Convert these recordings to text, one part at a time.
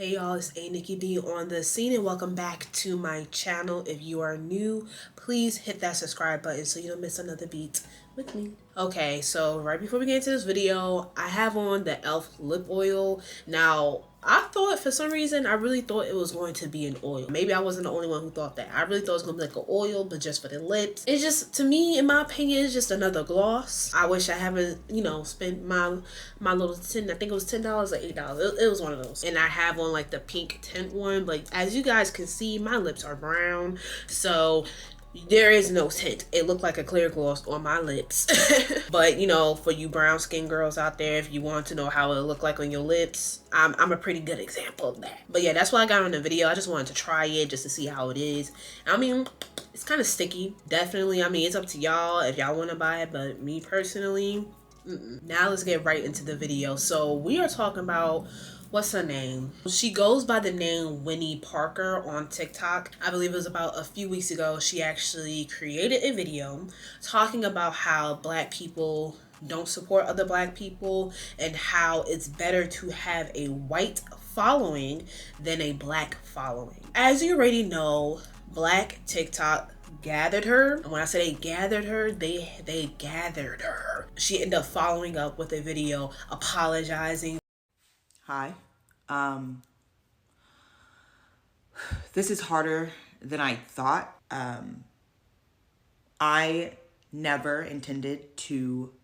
Hey y'all, it's A Nikki D on the scene and welcome back to my channel. If you are new, please hit that subscribe button so you don't miss another beat with me. Okay, so right before we get into this video, I have on the e.l.f. lip oil. Now, I thought for some reason, I really thought it was going to be an oil. Maybe I wasn't the only one who thought that. I really thought it was going to be like an oil, but just for the lips. It's just, to me, in my opinion, it's just another gloss. I wish I haven't, spent my little 10, I think it was $10 or $8. It was one of those. And I have on like the pink tint one, but as you guys can see, my lips are brown. So there is no tint. It looked like a clear gloss on my lips. But for you brown skin girls out there, if you want to know how it looked like on your lips, I'm a pretty good example of that. But yeah, that's why I got on the video. I just wanted to try it just to see how it is. I mean, it's kind of sticky. Definitely, I mean, it's up to y'all if y'all want to buy it, but me personally, Now let's get right into the video. So we are talking about, what's her name? She goes by the name Winnie Parker on TikTok. I believe it was about a few weeks ago. She actually created a video talking about how black people don't support other black people and how it's better to have a white following than a black following. As you already know, Black TikTok gathered her. And when I say they gathered her, they gathered her. She ended up following up with a video apologizing. Hi. This is harder than I thought. I never intended to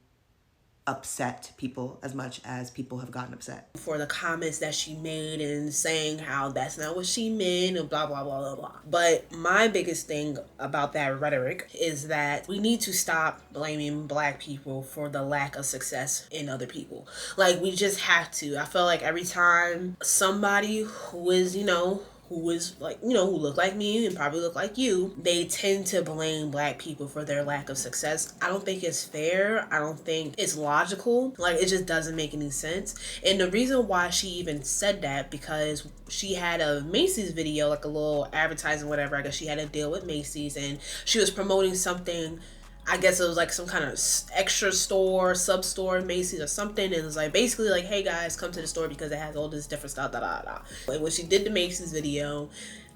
upset people as much as people have gotten upset. For the comments that she made and saying how that's not what she meant and blah, blah, blah, blah, blah. But my biggest thing about that rhetoric is that we need to stop blaming black people for the lack of success in other people. Like, we just have to. I feel like every time somebody who is, who look like me and probably look like you, they tend to blame black people for their lack of success. I don't think it's fair. I don't think it's logical. Like, it just doesn't make any sense. And the reason why she even said that, because she had a Macy's video, like a little advertising, whatever. I guess she had a deal with Macy's and she was promoting something. I guess it was like some kind of extra store, sub-store, Macy's or something. And it was like basically like, hey guys, come to the store because it has all this different stuff, Like when she did the Macy's video,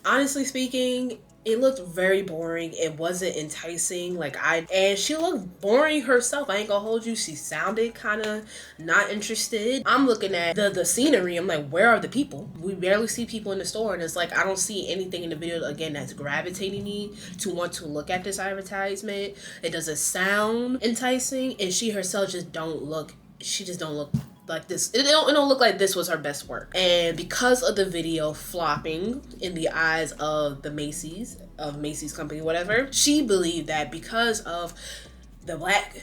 honestly speaking, it looked very boring. It wasn't enticing. And she looked boring herself. I ain't gonna hold you. She sounded kind of not interested. I'm looking at the scenery. I'm like, where are the people? We barely see people in the store. And it's like, I don't see anything in the video, again, that's gravitating me to want to look at this advertisement. It doesn't sound enticing. And she herself just don't look like this. It don't look like this was her best work. And because of the video flopping in the eyes of the Macy's company, whatever, she believed that because of the black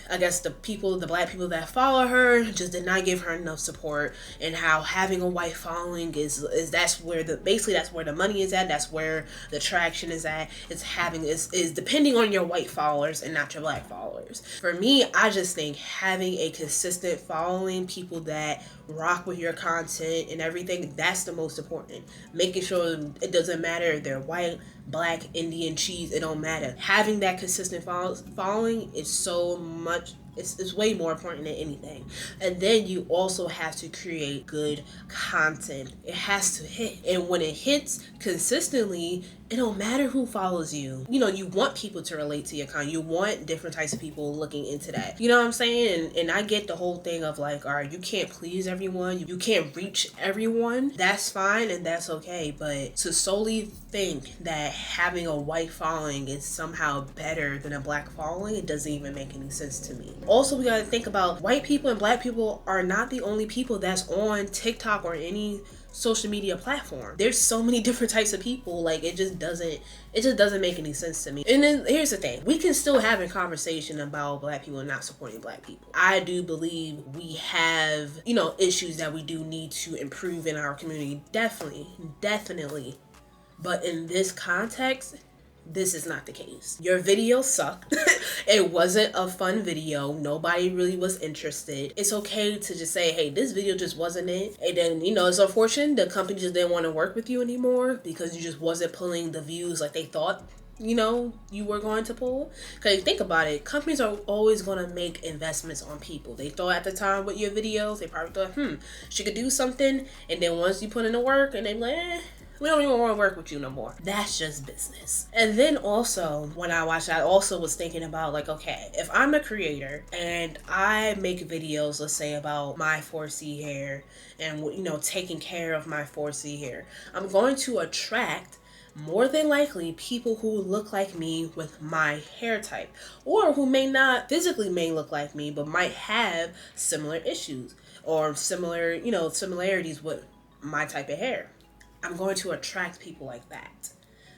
people that follow her just did not give her enough support, and how having a white following is that's where the money is at, that's where the traction is at. Is depending on your white followers and not your black followers. For me, I just think having a consistent following, people that rock with your content and everything, that's the most important. Making sure it doesn't matter if they're white, black, Indian, cheese, it don't matter. Having that consistent following is so much, it's way more important than anything. And then you also have to create good content. It has to hit. And when it hits consistently, it don't matter who follows you. You want people to relate to your content. You want different types of people looking into that. You know what I'm saying? And I get the whole thing of like, all right, you can't please everyone. You can't reach everyone. That's fine and that's okay. But to solely think that having a white following is somehow better than a black following, it doesn't even make any sense to me. Also, we gotta think about white people and black people are not the only people that's on TikTok or any social media platform. There's so many different types of people. Like, it just doesn't make any sense to me. And then here's the thing, we can still have a conversation about black people not supporting black people. I do believe we have issues that we do need to improve in our community, definitely. But in this context, this is not the case. Your video sucked. It wasn't a fun video. Nobody really was interested. It's okay to just say, hey, this video just wasn't it. And then, it's unfortunate the company just didn't want to work with you anymore because you just wasn't pulling the views like they thought you were going to pull? Because think about it, companies are always going to make investments on people. They thought at the time with your videos, they probably thought, she could do something, and then once you put in the work, and they're like, we don't even want to work with you no more. That's just business. And then also, when I watched, I also was thinking about, like, okay, if I'm a creator and I make videos, let's say, about my 4C hair and, taking care of my 4C hair, I'm going to attract more than likely people who look like me with my hair type, or who may look like me, but might have similar issues or similar, similarities with my type of hair. I'm going to attract people like that.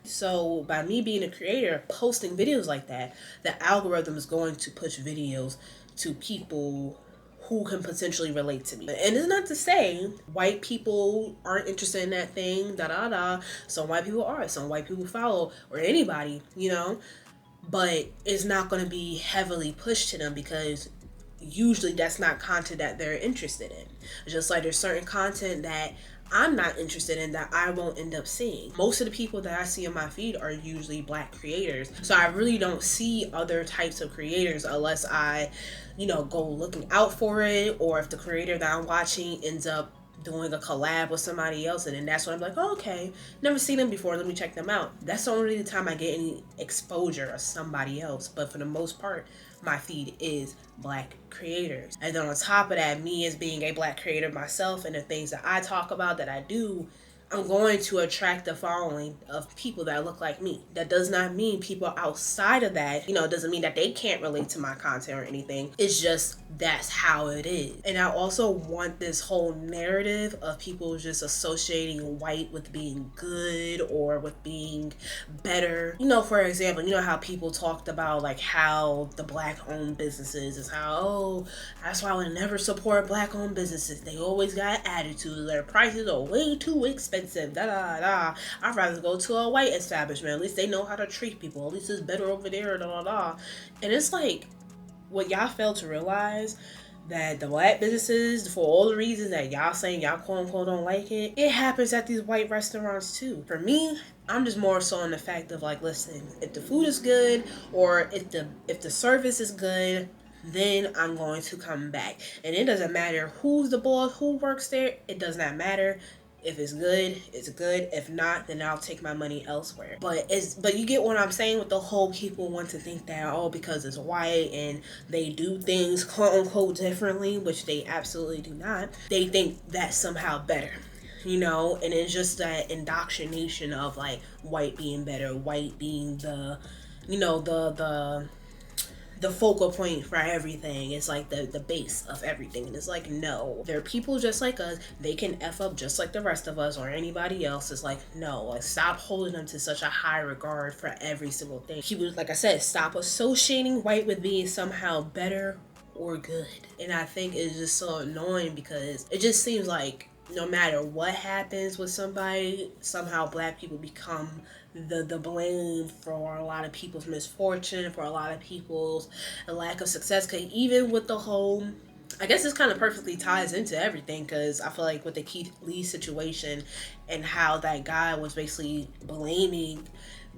So by me being a creator, posting videos like that, the algorithm is going to push videos to people who can potentially relate to me. And it's not to say white people aren't interested in that thing, Some white people are, some white people follow, or anybody, but it's not going to be heavily pushed to them because usually that's not content that they're interested in. Just like there's certain content that I'm not interested in that I won't end up seeing. Most of the people that I see on my feed are usually Black creators. So I really don't see other types of creators unless I, go looking out for it, or if the creator that I'm watching ends up doing a collab with somebody else, and then that's when I'm like, oh, okay, never seen them before, let me check them out. That's the only time I get any exposure of somebody else. But for the most part, my feed is Black creators. And then on top of that, me as being a Black creator myself, and the things that I talk about, that I do, I'm going to attract the following of people that look like me. That does not mean people outside of that, it doesn't mean that they can't relate to my content or anything. It's just that's how it is. And I also want this whole narrative of people just associating white with being good or with being better. For example, how people talked about like how the Black owned businesses is how, that's why I would never support Black owned businesses. They always got attitude. Their prices are way too expensive. I'd rather go to a white establishment. At least they know how to treat people. At least it's better over there. And it's like, what y'all fail to realize, that the Black businesses, for all the reasons that y'all saying y'all quote unquote don't like it, it happens at these white restaurants too. For me, I'm just more so on the fact of like, listen, if the food is good, or if the service is good, then I'm going to come back. And it doesn't matter who's the boss, who works there. It does not matter. If it's good, it's good. If not, then I'll take my money elsewhere. But you get what I'm saying with the whole people want to think that, because it's white and they do things quote unquote differently, which they absolutely do not. They think that's somehow better. And it's just that indoctrination of like white being better, white being the focal point for everything. It's like the base of everything. And it's like, no, they're people just like us. They can F up just like the rest of us or anybody else. It's like, no, like, stop holding them to such a high regard for every single thing. People, like I said, stop associating white with being somehow better or good. And I think it's just so annoying because it just seems like no matter what happens with somebody, somehow Black people become the blame for a lot of people's misfortune, for a lot of people's lack of success. Because even with the whole, I guess this kind of perfectly ties into everything, because I feel like with the Keith Lee situation and how that guy was basically blaming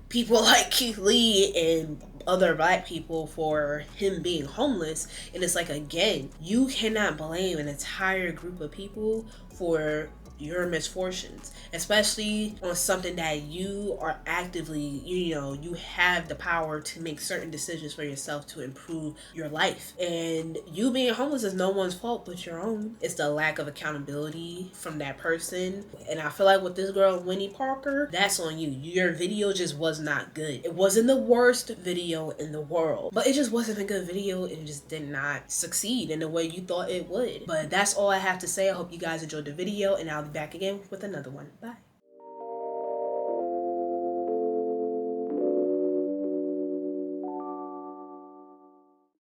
people like Keith Lee and other Black people for him being homeless. And it's like, again, you cannot blame an entire group of people for your misfortunes, especially on something that you are actively, you have the power to make certain decisions for yourself to improve your life. And you being homeless is no one's fault but your own. It's the lack of accountability from that person. And I feel like with this girl, Winnie Parker, that's on you. Your video just was not good. It wasn't the worst video in the world, but it just wasn't a good video, and it just did not succeed in the way you thought it would. But that's all I have to say. I hope you guys enjoyed the video, and I'll be back again with another one. Bye.